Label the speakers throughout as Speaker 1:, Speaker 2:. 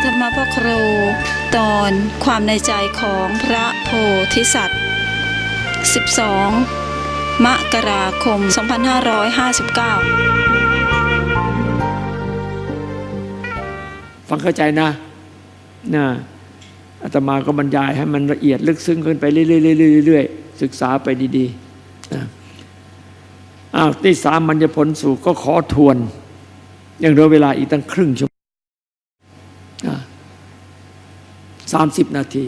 Speaker 1: ธรรมพ่อครูตอนความในใจของพระโพธิสัตว์12 มกราคม 2559
Speaker 2: ฟังเข้าใจนะอาตมาก็บรรยายให้มันละเอียดลึกซึ้งขึ้นไปเรื่อยๆศึกษาไปดีๆที่สามัญญผลสูตรก็ขอทวนยังเหลือเวลาอีกตั้งครึ่งชั่วโมง30 นาที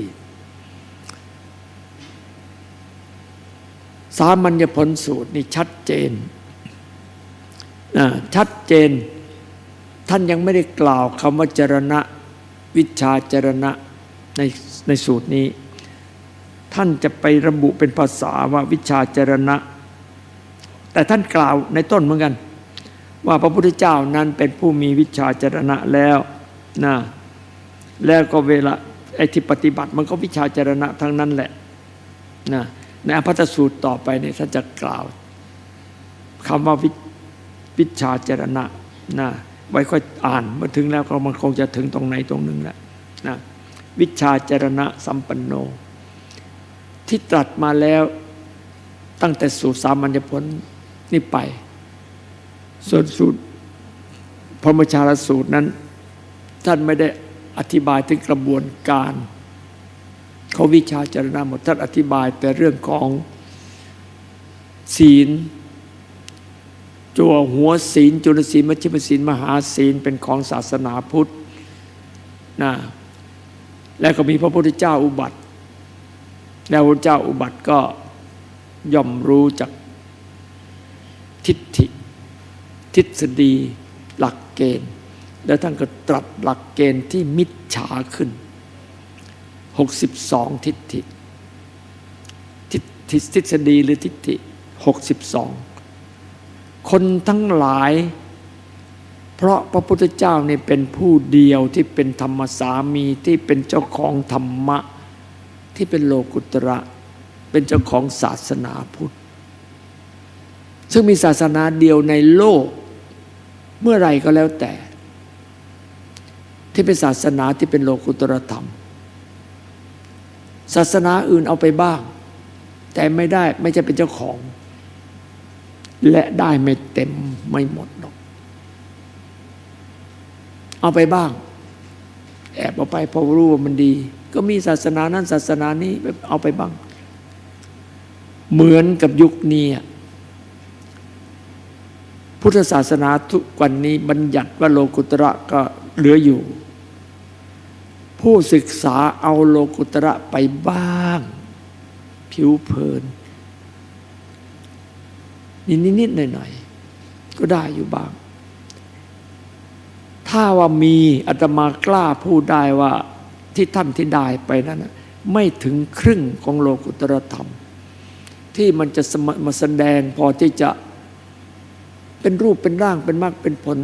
Speaker 2: สามัญญผลสูตรนี่ชัดเจนท่านยังไม่ได้กล่าวคำว่าจรณะวิชาจรณะในสูตรนี้ท่านจะไประบุเป็นภาษาว่าวิชาจรณะแต่ท่านกล่าวในต้นเหมือนกันว่าพระพุทธเจ้านั้นเป็นผู้มีวิชาจรณะแล้วแล้วก็เวลาไอ้ที่ปฏิบัติมันก็วิชาจรณะทั้งนั้นแหละในอภัตตสูตรต่อไปเนี่ยท่านจะกล่าวคำว่าวิชาจรณะไว้ค่อยอ่านเมื่อถึงแล้วก็มันคงจะถึงตรงไหนตรงหนึ่งแหละวิชาจรณะสัมปันโนที่ตรัสมาแล้วตั้งแต่สูตรสามัญญผลนี่ไปส่วนสูตรพรหมชาลสูตรนั้นท่านไม่ได้อธิบายถึงกระบวนการเขาวิชาจรณะหมดท่านอธิบายแต่เรื่องของศีลจั่วหัวศีลจุลศีลมัชฌิมศีลมหาศีลเป็นของศาสนาพุทธแล้วก็มีพระพุทธเจ้าอุบัติแล้วพระเจ้าอุบัติก็ย่อมรู้จักทิฏฐิทฤษฎีหลักเกณฑ์แล้วท่านก็ตรัสหลักเกณฑ์ที่มิจฉาขึ้น62ทิฏฐิทฤษฎีหรือทิฏฐิ62คนทั้งหลายเพราะพระพุทธเจ้านี่เป็นผู้เดียวที่เป็นธรรมสามีที่เป็นเจ้าของธรรมะที่เป็นโลกุตระเป็นเจ้าของศาสนาพุทธซึ่งมีศาสนาเดียวในโลกเมื่อไรก็แล้วแต่ที่เป็นศาสนาที่เป็นโลกุตรธรรมศาสนาอื่นเอาไปบ้างแต่ไม่ได้ไม่ใช่เป็นเจ้าของและได้ไม่เต็มไม่หมดหรอกเอาไปบ้างแอบเอาไปพอรู้ว่ามันดีก็มีศาสนานั้นศาสนานี้เอาไปบ้างเหมือนกับยุคนี้พุทธศาสนาทุกวันนี้บัญญัติว่าโลกุตระก็เหลืออยู่ผู้ศึกษาเอาโลกุตระไปบ้างผิวเผินนิดๆหน่อยๆก็ได้อยู่บ้างถ้าว่ามีอาตมากล้าพูดได้ว่าที่ท่านที่ได้ไปนั้นไม่ถึงครึ่งของโลกุตรธรรมที่มันจะมาแสดงพอที่จะเป็นรูปเป็นร่างเป็นมรรคเป็นผล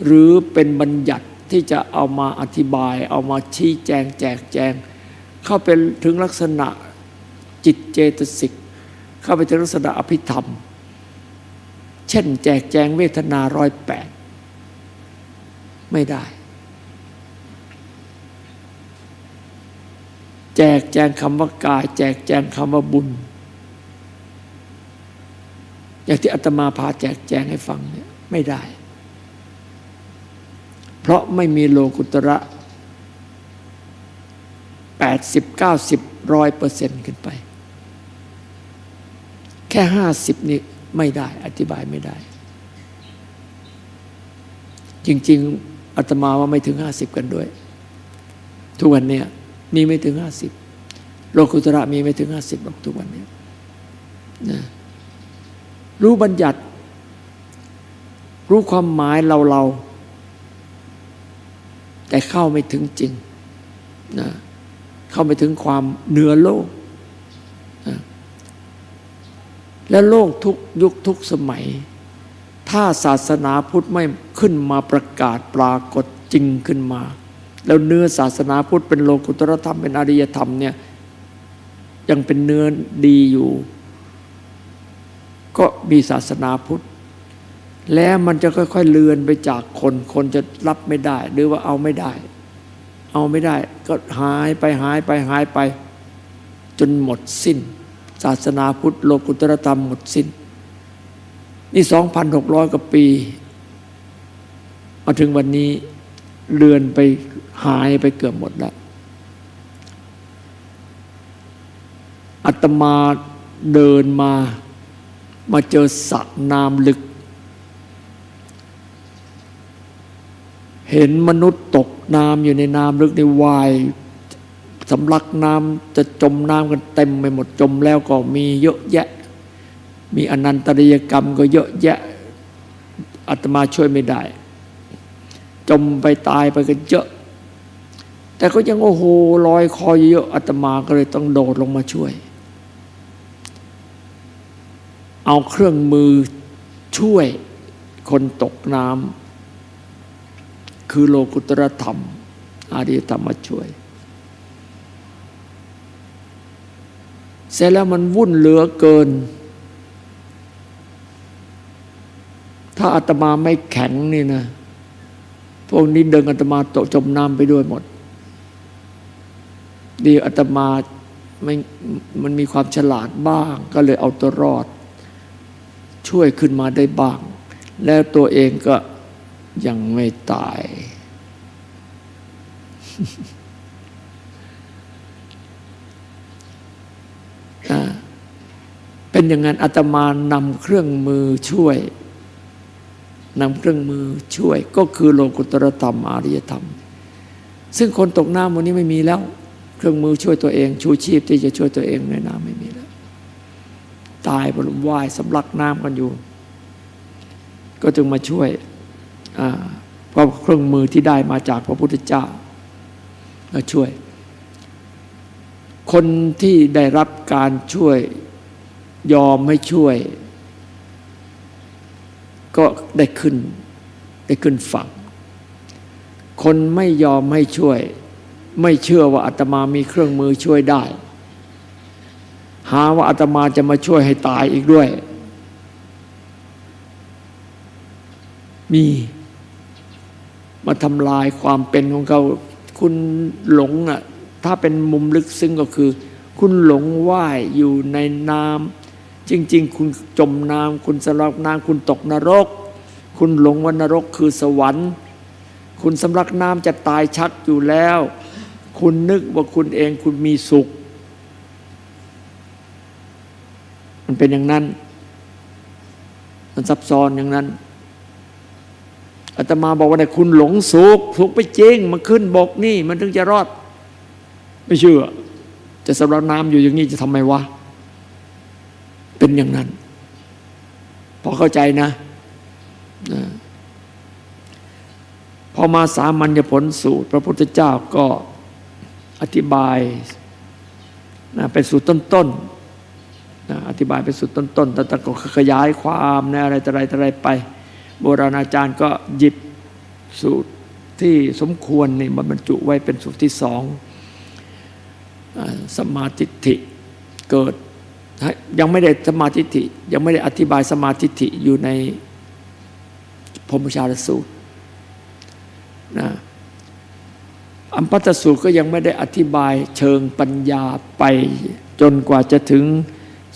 Speaker 2: หรือเป็นบัญญัติที่จะเอามาอธิบายเอามาชี้แจงแจกแจงเข้าไปถึงลักษณะจิตเจตสิกเข้าไปถึงลักษณะอภิธรรมเช่นแจกแจงเวทนา108ไม่ได้แจกแจงคำว่ากายแจกแจงคำว่าบุญอย่างที่อาตมาพาแจกแจงให้ฟังเนี่ยไม่ได้เพราะไม่มีโลกุตระ80 90 100%ขึ้นไปแค่50นี่ไม่ได้อธิบายไม่ได้จริงๆอาตมาว่าไม่ถึง50กันด้วยทุกวันนี้มีไม่ถึง50โลกุตระมีไม่ถึง50หรอกทุกวันนี้นะรู้บัญญัติรู้ความหมายเราแต่เข้าไม่ถึงจริงนะเข้าไม่ถึงความเหนือโลกนะและโลกทุกยุคทุกสมัยถ้าศาสนาพุทธไม่ขึ้นมาประกาศปรากฏจริงขึ้นมาแล้วเนื้อศาสนาพุทธเป็นโลกุตรธรรมเป็นอริยธรรมเนี่ยยังเป็นเนื้อดีอยู่ก็มีศาสนาพุทธ แล้วมันจะค่อยๆเลือนไปจากคนจะรับไม่ได้หรือว่าเอาไม่ได้ เอาไม่ได้ก็หายไปจนหมดสิ้นศาสนาพุทธโลกุตตรธรรมหมดสิ้นนี่ 2,600 กว่าปีมาถึงวันนี้เลือนไปหายไปเกือบหมดแล้วอาตมาเดินมาเจอสระน้ำลึกเห็นมนุษย์ตกน้ำอยู่ในน้ำลึกในวายสำลักน้ำจะจมน้ำกันเต็มไปหมดจมแล้วก็มีเยอะแยะมีอนันตริยกรรมก็เยอะแยะอาตมาช่วยไม่ได้จมไปตายไปกันเยอะแต่ก็ยังโอ้โหลอยคอเยอะอาตมาก็เลยต้องโดดลงมาช่วยเอาเครื่องมือช่วยคนตกน้ำคือโลกุตตรธรรมอริยธรรมมาช่วยเสร็จแล้วมันวุ่นเหลือเกินถ้าอาตมาไม่แข็งนี่นะพวกนี้ดึงอาตมาตกจมน้ำไปด้วยหมดดีอาตมามันมีความฉลาดบ้างก็เลยเอาตัวรอดช่วยขึ้นมาได้บ้างแล้วตัวเองก็ยังไม่ตาย เป็นอย่างนั้นอาตมานำเครื่องมือช่วยก็คือโลกุตตรธรรมอริยธรรมซึ่งคนตกน้ำวันนี้ไม่มีแล้วเครื่องมือช่วยตัวเองชูชีพที่จะช่วยตัวเองในน้ำไม่มีแล้วตายบนว่ายสำลักน้ำกันอยู่ก็จึงมาช่วยเพราะเครื่องมือที่ได้มาจากพระพุทธเจ้ามาช่วยคนที่ได้รับการช่วยยอมให้ช่วยก็ได้ขึ้นฝั่งคนไม่ยอมให้ช่วยไม่เชื่อว่าอาตมามีเครื่องมือช่วยได้หาว่าอาตมาจะมาช่วยให้ตายอีกด้วยมีมาทำลายความเป็นของเขาคุณหลงอ่ะถ้าเป็นมุมลึกซึ้งก็คือคุณหลงว่ายอยู่ในน้ำจริงๆคุณจมน้ำคุณสำลักน้ำคุณตกนรกคุณหลงว่านรกคือสวรรค์คุณสำลักน้ำจะตายชักอยู่แล้วคุณนึกว่าคุณเองคุณมีสุขมันเป็นอย่างนั้นมันซับซ้อนอย่างนั้นอาตมาบอกว่าเนี่ยคุณหลงสุขไปจริงมันขึ้นบกนี่มันถึงจะรอดไม่เชื่อจะสำลักน้ำอยู่อย่างนี้จะทำไมวะเป็นอย่างนั้นพอเข้าใจนะพอมาสามัญญผลสูตรพระพุทธเจ้าก็อธิบายเป็นสูตรต้นๆอธิบายเป็นสูตรต้นๆแต่ก็ขยายความอะไรต่ออะไรไปโบราณอาจารย์ก็หยิบสูตรที่สมควรนี่มาบรรจุไว้เป็นสูตรที่สองสัมมาทิฏฐิเกิดยังไม่ได้สัมมาทิฏฐิยังไม่ได้อธิบายสัมมาทิฏฐิอยู่ในพรหมวิหารสูตรนะอัมพัตตสูตรก็ยังไม่ได้อธิบายเชิงปัญญาไปจนกว่าจะถึง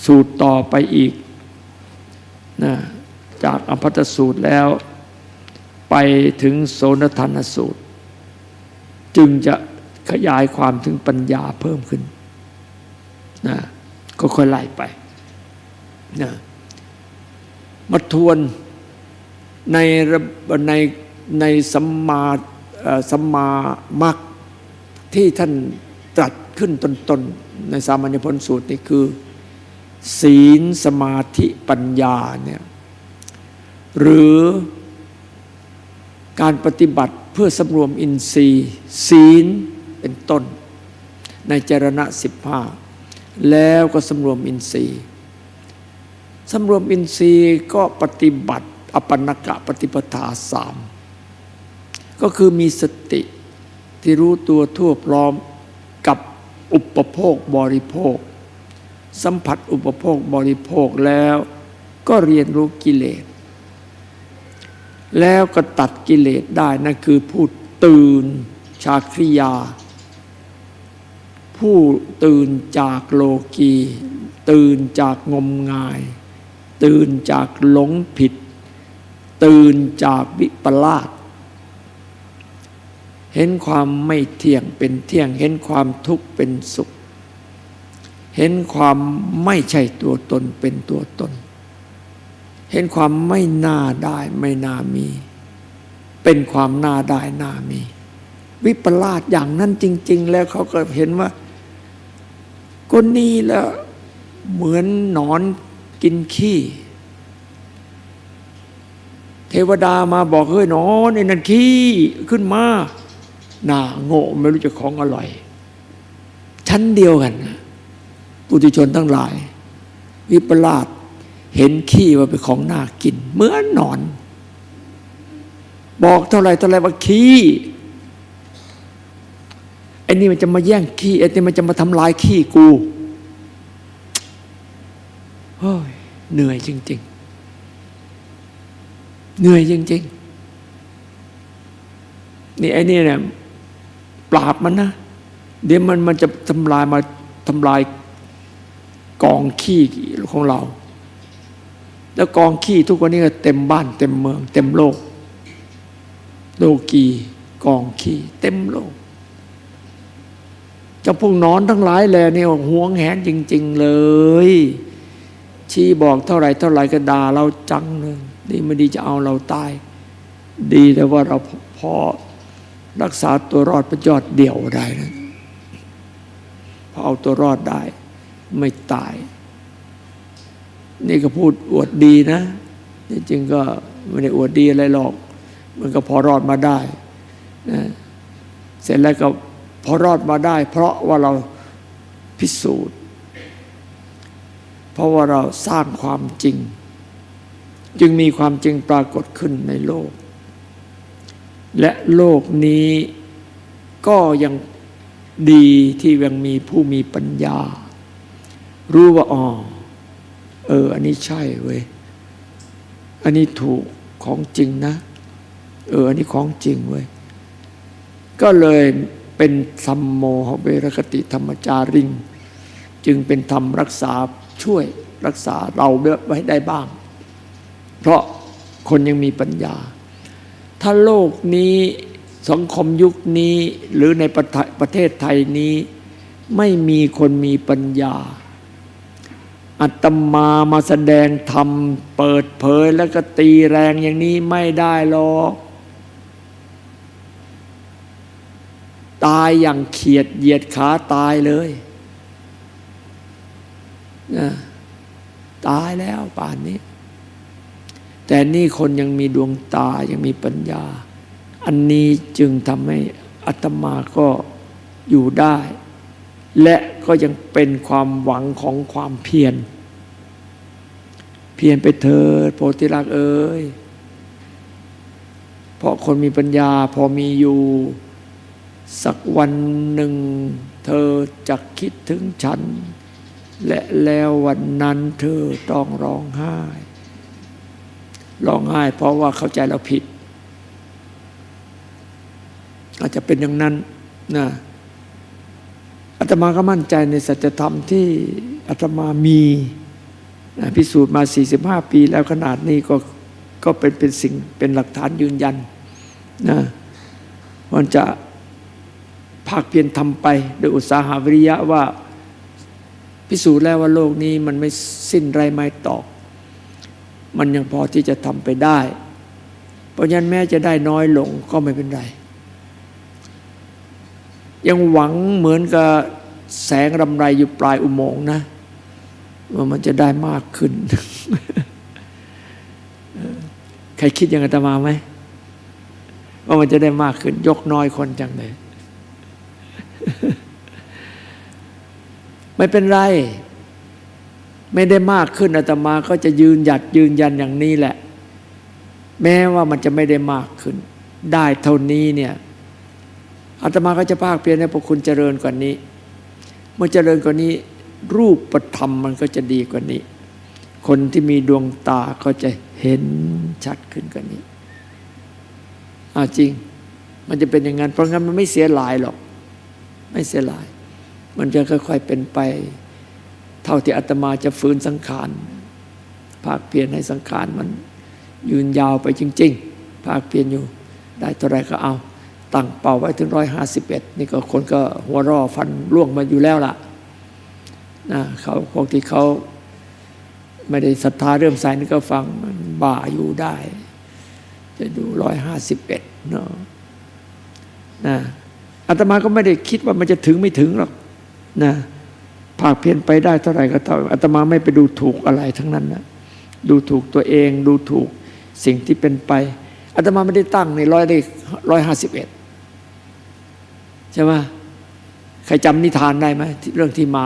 Speaker 2: สูตรต่อไปอีกนะจากอัมพัตตสูตรแล้วไปถึงโสนทัณณสูตรจึงจะขยายความถึงปัญญาเพิ่มขึ้นนะก็ค่อยไล่ไปนะมาทวนในสัมมามรรคที่ท่านตรัสขึ้นต้นๆในสามัญญผลสูตรนี่คือศีลสมาธิปัญญาเนี่ยหรือการปฏิบัติเพื่อสำรวมอินทรีย์ศีลเป็นต้นในจรณะ15แล้วก็สำรวมอินทรีย์สำรวมอินทรีย์ก็ปฏิบัติอปันนกะปฏิปทา3ก็คือมีสติที่รู้ตัวทั่วพร้อมกับอุปโภคบริโภคสัมผัสอุปโภคบริโภคแล้วก็เรียนรู้กิเลสแล้วก็ตัดกิเลสได้นั่นคือผู้ตื่น ชาคริยา ผู้ตื่นจากโลกีตื่นจากงมงายตื่นจากหลงผิดตื่นจากวิปลาสเห็นความไม่เที่ยงเป็นเที่ยงเห็นความทุกข์เป็นสุขเห็นความไม่ใช่ตัวตนเป็นตัวตนเห็นความไม่น่าได้ไม่น่ามีเป็นความน่าได้น่ามีวิปลาสอย่างนั้นจริงๆแล้วเขาก็เห็นว่าคนนี้แล้วเหมือนหนอนกินขี้เทวดามาบอกเฮ้ยหนอนไอ้นั่นขี้ขึ้นมาหน้าโง่ไม่รู้จะของอร่อยชั้นเดียวกันนะปุถุชนทั้งหลายวิปลาสเห็นขี้ว่าเป็นของน่ากินเหมือนหนอนบอกเท่าไรว่าขี้ไอ้นี่มันจะมาแย่งขี้ไอ้นี่มันจะมาทำลายขี้กูโอ้ยเหนื่อยจริงๆเหนื่อยจริงๆนี่ไอ้นี่เนี่ยปราบมันนะเดี๋ยวมันจะทำลายกองขี้ของเราแล้วกองขี้ทุกวันนี้ก็เต็มบ้านเต็มเมืองเต็มโลกโลกีกองขี้เต็มโลกเจ้าพวกนอนทั้งหลายแลเนี่ยหวงแหนจริงๆเลยชี้บอกเท่าไหร่ก็ด่าเราจังเลยดีไม่ดีจะเอาเราตายดีแต่ว่าเราพอรักษาตัวรอดเป็นยอดเดี่ยวได้นะพอเอาตัวรอดได้ไม่ตายนี่ก็พูดอวดดีนะจริงๆก็ไม่ได้อวดดีอะไรหรอกมันก็พอรอดมาได้นะเสร็จแล้วก็พอรอดมาได้ เพราะว่าเราพิสูจน์เพราะว่าเราสร้างความจริงจึงมีความจริงปรากฏขึ้นในโลกและโลกนี้ก็ยังดีที่ยังมีผู้มีปัญญารู้ว่าอันนี้ใช่เว้ยอันนี้ถูกของจริงนะอันนี้ของจริงเว้ยก็เลยเป็นธัมโมหเวรคติธรรมจาริงจึงเป็นธรรมรักษาช่วยรักษาเราไว้ได้บ้างเพราะคนยังมีปัญญาถ้าโลกนี้สังคมยุคนี้หรือในประเทศไทยนี้ไม่มีคนมีปัญญาอาตมาแสดงธรรมเปิดเผยแล้วก็ตีแรงอย่างนี้ไม่ได้หรอกตายอย่างเขียดเหยียดขาตายเลยนะตายแล้วป่านนี้แต่นี่คนยังมีดวงตายังมีปัญญาอันนี้จึงทำให้อาตมาก็อยู่ได้และก็ยังเป็นความหวังของความเพียรไปเถิดโพธิลักษณ์เอ้ยเพราะคนมีปัญญาพอมีอยู่สักวันหนึ่งเธอจะคิดถึงฉันและแล้ววันนั้นเธอต้องร้องไห้เพราะว่าเข้าใจเราผิดอาจจะเป็นอย่างนั้นนะอาตมาก็มั่นใจในสัจธรรมที่อาตมามีพิสูจน์มา45ปีแล้วขนาดนี้ก็เป็นสิ่งเป็นหลักฐานยืนยันนะมันจะภาคเพียรทำไปโดยอุตสาหะวิริยะว่าพิสูจน์แล้วว่าโลกนี้มันไม่สิ้นไรไม่ตอกมันยังพอที่จะทำไปได้เพราะฉะนั้นแม้จะได้น้อยลงก็ไม่เป็นไรยังหวังเหมือนกับแสงรำไรอยู่ปลายอุโมงค์นะว่ามันจะได้มากขึ้น ใครคิดอย่างอาตมาไหมว่ามันจะได้มากขึ้นยกน้อยคนจังเลย ไม่เป็นไรไม่ได้มากขึ้นอาตมาก็จะยืนยันอย่างนี้แหละแม้ว่ามันจะไม่ได้มากขึ้นได้เท่านี้เนี่ยอาตมาก็จะภาคเพียรให้พวกคุณเจริญกว่านี้เมื่อเจริญกว่านี้รูปธรรมมันก็จะดีกว่านี้คนที่มีดวงตาก็จะเห็นชัดขึ้นกว่านี้จริง มันจะเป็นอย่างนั้นเพราะงั้นมันไม่เสียหลายหรอกไม่เสียหลาย มันจะค่อยๆเป็นไป เท่าที่อาตมาจะฟื้นสังขารภาคเพียรให้สังขารมันยืนยาวไปจริงๆภาคเพียรอยู่ได้เท่าไรก็เอาตั้งเป้าไว้ถึง151นี่ก็คนก็หัวร่อฟันร่วงมาอยู่แล้วล่ะนะเขาพวกที่เขาไม่ได้ศรัทธาเริ่มใสนี่ก็ฟังบ้าอยู่ได้ จะดู151เนาะนะอาตมาก็ไม่ได้คิดว่ามันจะถึงไม่ถึงหรอกนะภาคเพียรไปได้เท่าไหร่ก็เท่าอาตมาไม่ไปดูถูกอะไรทั้งนั้นนะดูถูกตัวเองดูถูกสิ่งที่เป็นไปอาตมาไม่ได้ตั้งใน151ใช่ไหมใครจำนิทานได้ไหมเรื่องที่มา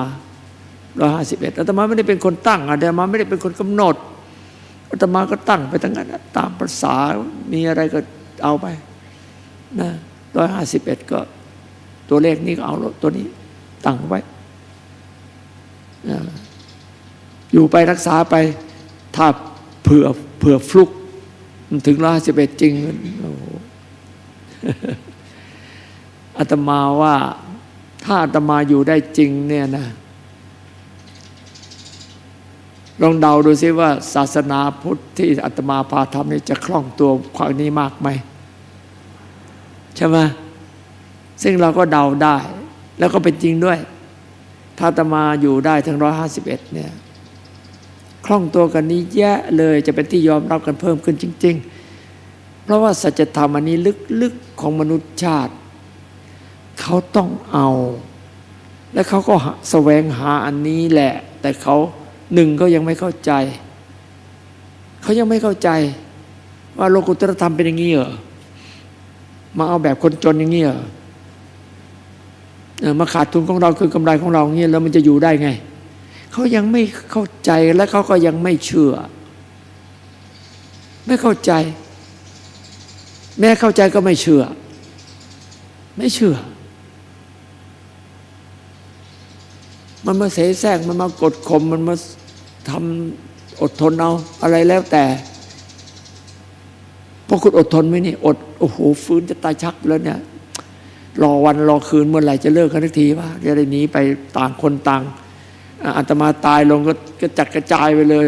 Speaker 2: 151อาตมาไม่ได้เป็นคนตั้งอาตมาไม่ได้เป็นคนกำหนดอาตมาก็ตั้งไปทั้งนั้นตามภาษามีอะไรก็เอาไปนะ151ก็ตัวเลขนี้ก็เอาตัวนี้ตั้งไว้อยู่ไปรักษาไปถ้าเผื่อฟลุกมันถึง151จริงโอ้โหอาตมาว่าถ้าอาตมาอยู่ได้จริงเนี่ยนะลองเดาดูซิว่าศาสนาพุทธที่อาตมาพาทำนี่จะคล่องตัวความนี้มากไหมใช่ไหมซึ่งเราก็เดาได้แล้วก็เป็นจริงด้วยถ้าอาตมาอยู่ได้ถึง151เนี่ยคล่องตัวกันนี้แยะเลยจะเป็นที่ยอมรับกันเพิ่มขึ้นจริงๆเพราะว่าสัจธรรมอันนี้ลึกๆของมนุษยชาติเขาต้องเอาและเขาก็แสวงหาอันนี้แหละแต่เขาหนึ่งก็ยังไม่เข้าใจเขายังไม่เข้าใจว่าโลกุตตรธรรมเป็นอย่างนี้เหรอมาเอาแบบคนจนอย่างนี้เหรอมาขาดทุนของเราคือกำไรของเราอย่างนี้แล้วมันจะอยู่ได้ไงเขายังไม่เข้าใจและเขาก็ยังไม่เชื่อไม่เข้าใจแม้เข้าใจก็ไม่เชื่อมันมาเสแสร้งมันมากดข่มมันมาทำอดทนเอาอะไรแล้วแต่พวกคุณอดทนไหมนี่อดโอ้โหฟื้นจะตายชักแล้วเนี่ยรอวันรอคืนเมื่อไหร่จะเลิกกันทันทีว่าจะได้หนีไปต่างคนต่างอาตมาตายลงก็กระจัดกระจายไปเลย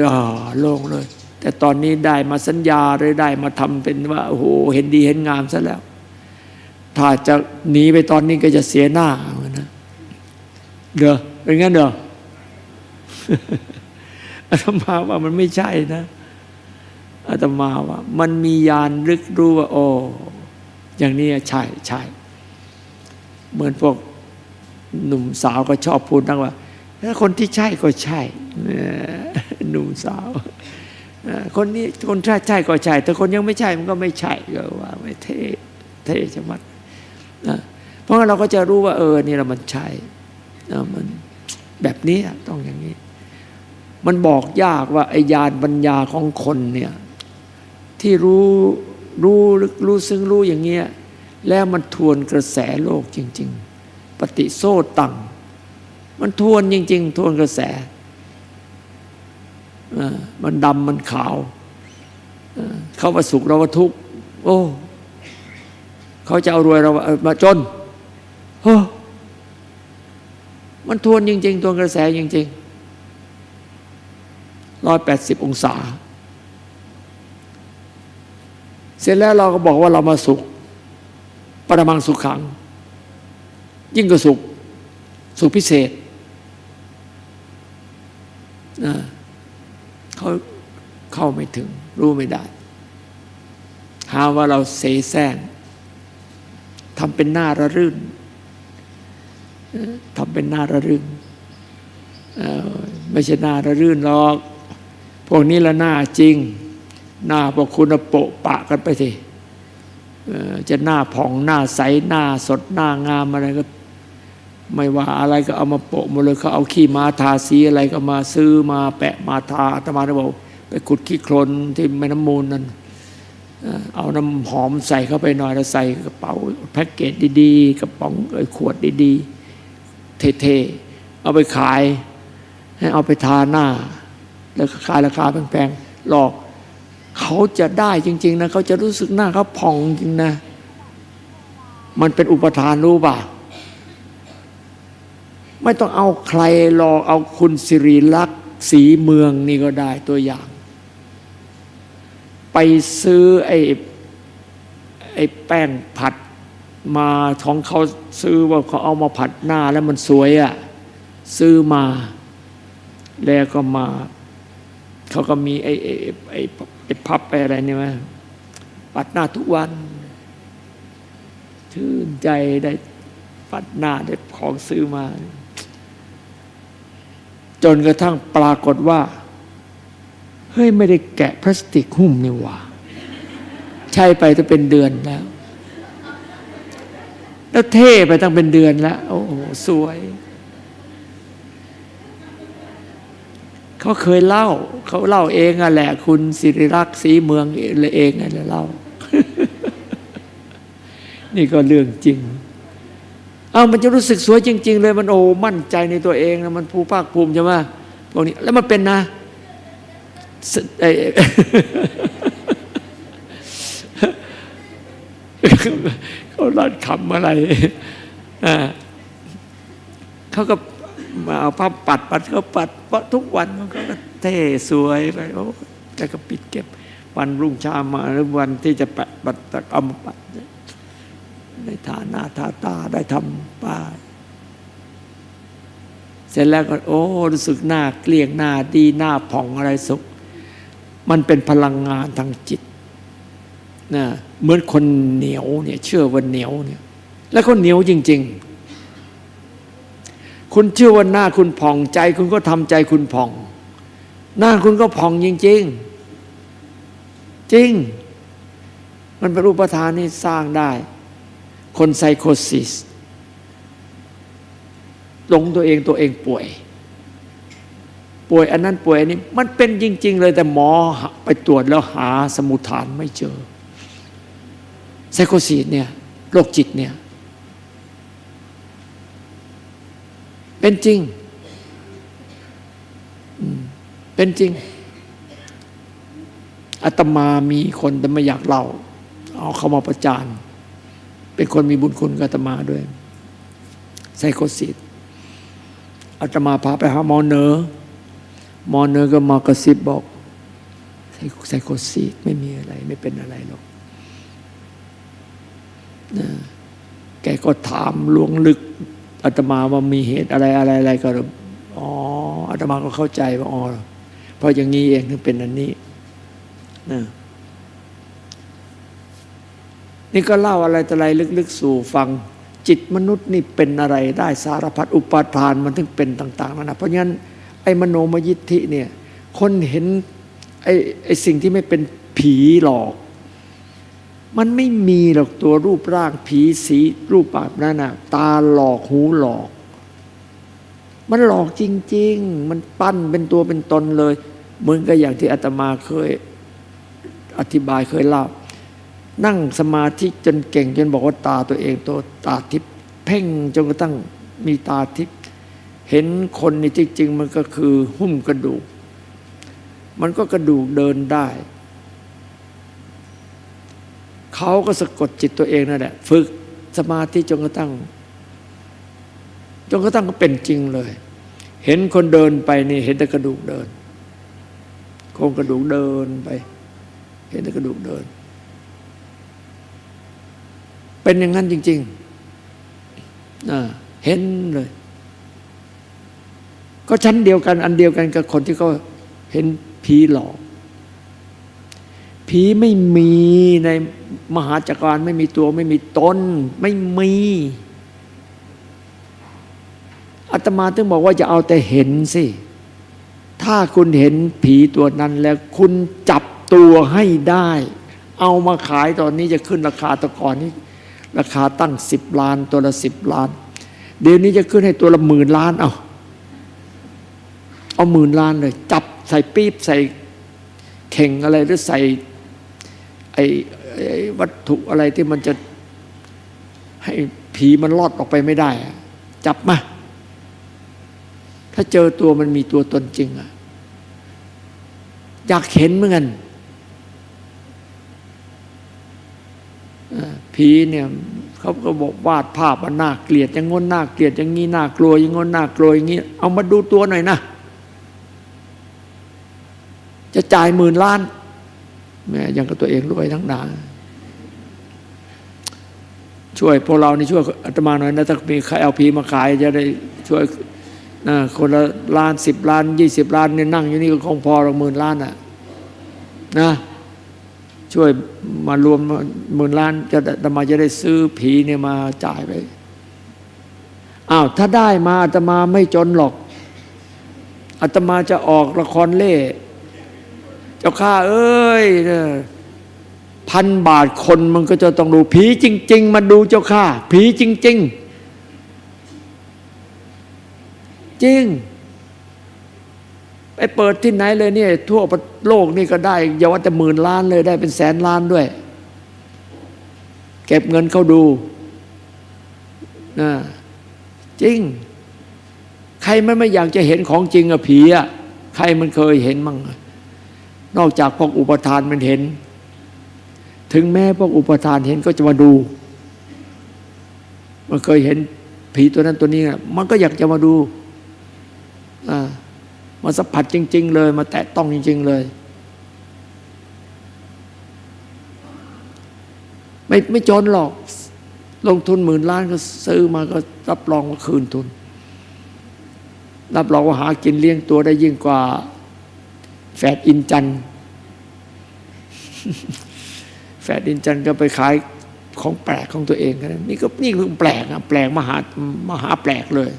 Speaker 2: โล่งเลยแต่ตอนนี้ได้มาสัญญาเลยได้มาทำเป็นว่าโอ้โหเห็นดีเห็นงามซะแล้วถ้าจะหนีไปตอนนี้ก็จะเสียหน้านะเด้อเป็นงั้นเด้อ อาตมาว่ามันไม่ใช่นะอาตมาว่ามันมีญาณลึกรู้ว่าโอ้อย่างนี้ใช่เหมือนพวกหนุ่มสาวก็ชอบพูดนักว่าถ้าคนที่ใช่ก็ใช่หนุ่มสาวคนนี้คนใช่ก็ใช่แต่คนยังไม่ใช่มันก็ไม่ใช่ก็ว่าไม่เท่ชะมัดเพราะงั้นเราก็จะรู้ว่านี่เรามันใช่มันแบบนี้ต้องอย่างนี้มันบอกยากว่าไอ้ญาณปัญญาของคนเนี่ยที่รู้ซึ้งรู้อย่างเงี้ยแล้วมันทวนกระแสโลกจริงๆปฏิโซตังมันทวนจริงๆทวนกระแสมันดำมันขาวเขาว่าสุขเราว่าทุกข์โอ้เขาจะเอารวยเรามาจนมันทวนจริงๆทวนกระแสจริงๆ180องศาเสร็จแล้วเราก็บอกว่าเรามาสุขปรมังสุขขังยิ่งกว่าสุขพิเศษเขาเข้าไม่ถึงรู้ไม่ได้หาว่าเราเสแสร้งทำเป็นหน้าระรื่นทำเป็นหน้าระรื่นไม่ใช่หน้าระรื่นหรอกพวกนี้ละหน้าจริงหน้าพวกคุณโปะปะกันไปสิจะหน้าผ่องหน้าใสหน้าสดหน้างามอะไรก็ไม่ว่าอะไรก็เอามาโปะหมดเลยเขาเอาขี้ม้าทาสีอะไรก็มาซื้อมาแปะมาทาอาตมาได้บอกไปขุดขี้โคลนที่แม่น้ำมูลนั่นเอาน้ำหอมใส่เข้าไปหน่อยแล้วใส่กระเป๋าแพ็กเกจดีๆกระป๋องขวดดีๆเท่ๆเอาไปขายให้เอาไปทาหน้าแล้วขายราคาแพงๆหลอกเขาจะได้จริงๆนะเขาจะรู้สึกหน้าเขาผ่องจริงนะ มันเป็นอุปทานรู้ป่ะไม่ต้องเอาใครหรอกเอาคุณสิริลักษณ์ศรีเมืองนี่ก็ได้ตัวอย่างไปซื้อไอ้แป้งผัดมาของเขาซื้อว่าเขาเอามาผัดหน้าแล้วมันสวยอ่ะซื้อมาแล้วก็มาเขาก็มีไอ้พับไปอะไรนี่มั้ยปัดหน้าทุกวันชื่นใจได้ปัดหน้าได้ของซื้อมาจนกระทั่งปรากฏว่าเฮ้ยไม่ได้แกะพลาสติกหุ้มนี่หว่าใช้ไปจะเป็นเดือนแล้วเท่ไปตั้งเป็นเดือนแล้วโอ้โหสวยเขาเคยเล่าเขาเล่าเองอะแหละคุณสิริรักษ์ศรีเมืองเองนั่นแหละเล่า นี่ก็เรื่องจริงมันจะรู้สึกสวยจริงๆเลยมันโอ้มั่นใจในตัวเองนะมันภูภาคภูมิใช่ไหมพวกนี้แล้วมันเป็นนะเขาลัดคำอะไรเขาก็มาเอาผ้าปัดเขาปัดทุกวันเขาก็เท่สวยไปโอ้แต่ก็ปิดเก็บวันรุ่งเช้ามาหรือวันที่จะปัดเอามาปัดได้ทาหน้าทาตาได้ทำป้ายเสร็จแล้วก็โอ้รู้สึกหน้าเกลี้ยงหน้าดีหน้าผ่องอะไรสุขมันเป็นพลังงานทางจิตนะเหมือนคนเหนียวเนี่ยเชื่อว่าเหนียวเนี่ยแล้วก็เหนียวจริงๆคุณเชื่อว่าหน้าคุณผ่องใจคุณก็ทำใจคุณผ่องหน้าคุณก็ผ่องจริงๆจริงมันเป็นรูปธรรมนี่สร้างได้คนไซโคซิสหลงตัวเองป่วยอันนั้นป่วยอันนี้มันเป็นจริงๆเลยแต่หมอไปตรวจแล้วหาสมุฏฐานไม่เจอไซโคซิสเนี่ยโรคจิตเนี่ยเป็นจริงเป็นจริงอาตมามีคนแต่ไม่อยากเล่าเอาเข้ามาประจานเป็นคนมีบุญคุณกับอาตมาด้วยไซโคซิสอาตมาพาไปหาหมอเนอก็มากระซิบบอกไซโคซิสไม่มีอะไรไม่เป็นอะไรหรอกนะแกก็ถามลวงลึกอาตมาว่ามีเหตุอะไรก็อาตมาก็เข้าใจว่าเพราะอย่างนี้เองถึงเป็นอันนี้นะนี่ก็เล่าอะไรต่ออะไรลึกๆสู่ฟังจิตมนุษย์นี่เป็นอะไรได้สารพัดอุปาทานมันถึงเป็นต่างๆนะเพราะงั้นไอ้มโนมยิทธิเนี่ยคนเห็นไอ้สิ่งที่ไม่เป็นผีหลอกมันไม่มีหรอกตัวรูปร่างผีสีรูปแบบนั้นน่ะตาหลอกหูหลอกมันหลอกจริงๆมันปั้นเป็นตัวเป็นตนเลยเหมือนกับอย่างที่อาตมาเคยอธิบายเคยเล่านั่งสมาธิจนเก่งจนบอกว่าตาตัวเองตัวตาทิพย์เพ่งจนกระทั่งมีตาทิพย์เห็นคนนี่จริงๆมันก็คือหุ้มกระดูกมันก็กระดูกเดินได้เขาก็สะกดจิตตัวเองนั่นแหละฝึกสมาธิจนกระทั่งก็เป็นจริงเลยเห็นคนเดินไปนี่เห็นแต่กระดูกเดินโครงกระดูกเดินไปเห็นแต่กระดูกเดินเป็นอย่างนั้นจริงๆเห็นเลยก็ชั้นเดียวกันอันเดียวกันกับคนที่เขาเห็นผีหลอกผีไม่มีในมหาจักรวาลไม่มีตัวไม่มีตนไม่มีอาตมาถึงบอกว่าจะเอาแต่เห็นสิถ้าคุณเห็นผีตัวนั้นแล้วคุณจับตัวให้ได้เอามาขายตอนนี้จะขึ้นราคาตะก่อนนี้ราคาตั้ง10 ล้านตัวละ10 ล้านเดี๋ยวนี้จะขึ้นให้ตัวละ10,000 ล้านเอา10,000 ล้านเลยจับใส่ปี๊บใส่เข่งอะไรหรือใส่ไอ้วัตถุอะไรที่มันจะให้ผีมันลอดออกไปไม่ได้จับมาถ้าเจอตัวมันมีตัวตนจริงอยากเห็นเหมือนกันผีเนี่ย เขาก็บอกวาดภาพว่าน่าเกลียดอย่างงนน่าเกลียดอย่างงี้น่ากลัวอย่างงนน่ากลัวอย่างงี้เอามาดูตัวหน่อยนะจะจ่าย10,000,000,000แม่ยังกับตัวเองรวยทั้งนาช่วยพวกเรานี่ช่วยอาตมาหน่อยนะถ้ามีใครเอาผีมาขายจะได้ช่วยคนละล้าน10 ล้าน20 ล้านเนี่ยนั่งอยู่นี่ก็คงพอหรอก10,000,000,000นะช่วยมารวม10,000,000,000จะอาตมาจะได้ซื้อผีเนี่ยมาจ่ายไปอ้าวถ้าได้มาอาตมาไม่จนหรอกอาตมาจะออกละครเล่เจ้าข้าเอ้ย1,000 บาทคนมันก็จะต้องดูผีจริงๆมาดูเจ้าข้าผีจริงๆจริงไปเปิดที่ไหนเลยเนี่ยทั่วโลกนี่ก็ได้อย่าว่าแต่10,000,000,000เลยได้เป็น100,000,000,000ด้วยเก็บเงินเขาดูนะจริงใครไม่อยากจะเห็นของจริงอะผีอะใครมันเคยเห็นมั่งนอกจากพวกอุปทานมันเห็นถึงแม้พวกอุปทานเห็นก็จะมาดูมันเคยเห็นผีตัวนั้นตัวนี้มันก็อยากจะมาดูมาสัมผัสจริงๆเลยมาแตะต้องจริงๆเลยไม่จนหรอกลงทุน10,000,000,000ก็ซื้อมาก็รับรองว่าคืนทุนรับรองว่าหากินเลี้ยงตัวได้ยิ่งกว่าแฝดอินจันทร์แฝดอินจันทร์ก็ไปขายของแปลกของตัวเองกันนี่คือแปลกนะแปลกมหาแปลกเลย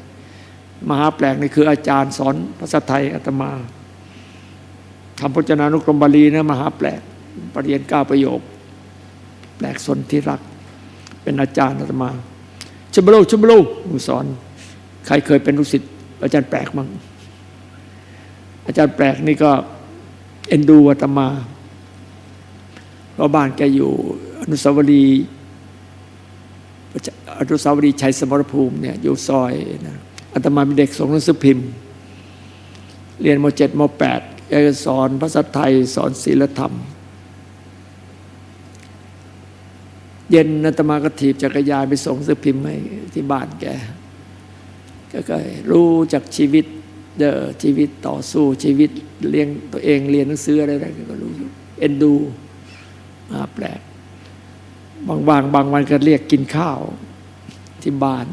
Speaker 2: มหาแปลกนี่คืออาจารย์สอนภาษาไทยอาตมาทำพจนานุกรมบาลีนะมหาแปลกปริญญา9 ประโยคแปลกสนที่รักเป็นอาจารย์อาตมาชุบลูสอนใครเคยเป็นลูกศิษย์อาจารย์แปลกมั้งอาจารย์แปลกนี่ก็เอ็นดูอาตมาเพราะบ้านแกอยู่อนุสาวรีย์ชัยสมรภูมิเนี่ยอยู่ซอยนะอาตมาเป็นเด็กส่งหนังสือพิมพ์เรียนม.7 ม.8 แกสอนภาษาไทยสอนศีลธรรมเย็นอาตมาก็ถีบจักรยานไปส่งหนังสือพิมพ์ให้ที่บ้านแกก็รู้จากชีวิตชีวิตต่อสู้ชีวิตเลี้ยงตัวเองเรียนหนังสืออะไรก็รู้เอ็นดูแปลกบางวันก็เรียกกินข้าวที่บ้าน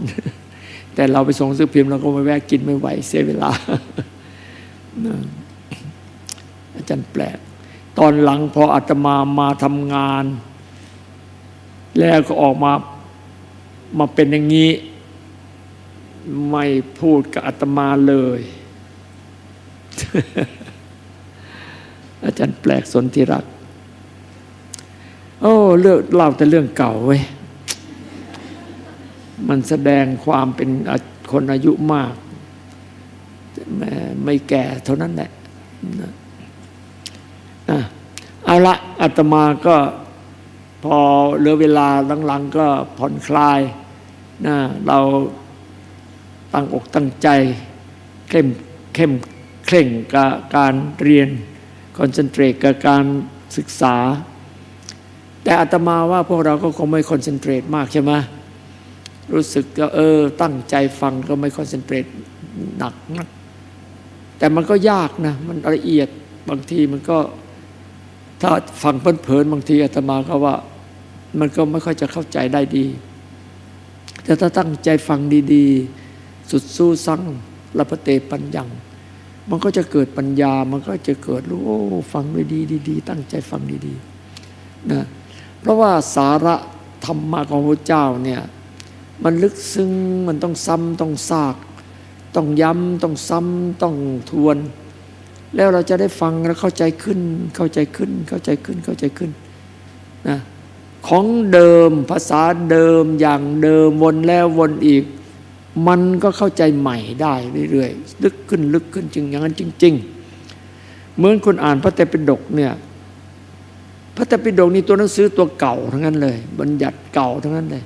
Speaker 2: แต่เราไปส่งหนังสือพิมพ์เราก็ไม่แวะกินไม่ไหวเสียเวลาอาจารย์แปลกตอนหลังพออาตมาทำงานแล้วก็ออกมาเป็นอย่างนี้ไม่พูดกับอาตมาเลย อาจารย์แปลกสนธิรักโอ้เล่าแต่เรื่องเก่าเว้ยมันแสดงความเป็นคนอายุมากไม่แก่เท่านั้นแหละเอาละอาตมาก็พอเหลือเวลาหลังๆก็ผ่อนคลายเราตั้งอกตั้งใจเคร่งกับการเรียนคอนเซนเทรตกับการศึกษาแต่อาตมาว่าพวกเราก็คงไม่คอนเซนเทรตมากใช่ไหมรู้สึกก็ตั้งใจฟังก็ไม่คอนเซนเทรตหนักนะแต่มันก็ยากนะมันละเอียดบางทีมันก็ถ้าฟังเพลินๆบางทีอาตมาก็ว่ามันก็ไม่ค่อยจะเข้าใจได้ดีแต่ถ้าตั้งใจฟังดีๆสุดสู้สั่งละพะเตปัญญังมันก็จะเกิดปัญญามันก็จะเกิดรู้ฟังดีๆตั้งใจฟังดีๆนะเพราะว่าสาระธรรมะของพระเจ้าเนี่ยมันลึกซึ้งมันต้องซ้ำต้องซากต้องย้ำต้องซ้ำต้องทวนแล้วเราจะได้ฟังแล้วเข้าใจขึ้นนะของเดิมภาษาเดิมอย่างเดิมวนแล้ววนอีกมันก็เข้าใจใหม่ได้เรื่อยๆลึกขึ้นจริงอย่างนั้นจริงๆเหมือนคุณอ่านพระไตรปิฎกเนี่ยพระไตรปิฎกนี่ตัวหนังสือตัวเก่าทั้งนั้นเลยบัญญัติเก่าทั้งนั้นเลย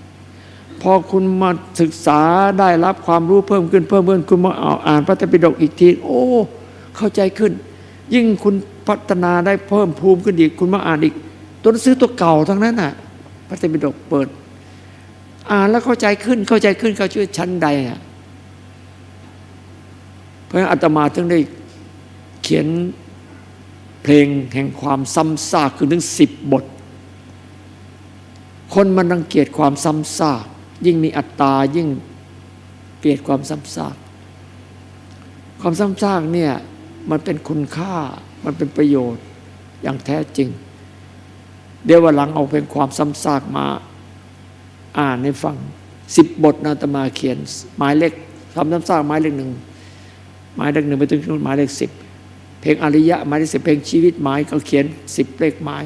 Speaker 2: พอคุณมาศึกษาได้รับความรู้เพิ่มขึ้นคุณมาอ่านพระไตรปิฎกอีกทีโอ้เข้าใจขึ้นยิ่งคุณพัฒนาได้เพิ่มภูมิขึ้นอีกคุณมาอ่านอีกตัวหนังสือตัวเก่าทั้งนั้นน่ะพระไตรปิฎกเปิด อ่านแล้วเข้าใจขึ้นเข้าใจขึ้นเขาชื่อชั้นใดอ่ะเพราะฉะนั้นอาตมาถึงได้เขียนเพลงแห่งความซ้ำซากคือถึง10 บทคนมันรังเกียจความซ้ำซากยิ่งมีอัตตายิ่งเกลียดความซ้ำซากความซ้ำซากเนี่ยมันเป็นคุณค่ามันเป็นประโยชน์อย่างแท้จริงเดี๋ยววันหลังเอาเพลงความซ้ำซากมาอ่านให้ฟัง10 บทนะอาตมาเขียนหมายเลขความซ้ำซากหมายเลข 1หมายเลข 1ไปถึงหมายเลข 10เพลงอริยะหมายเลข 10เพลงชีวิตหมายก็เขียน10เลขหมาย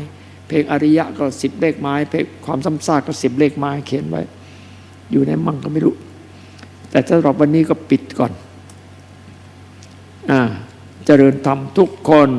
Speaker 2: เพลงอริยะก็10เลขไม้เพลงความซ้ำซากก็10เลขไม้เขียนไว้อยู่ในมั่งก็ไม่รู้แต่สำหรับวันนี้ก็ปิดก่อนเจริญธรรมทุกคน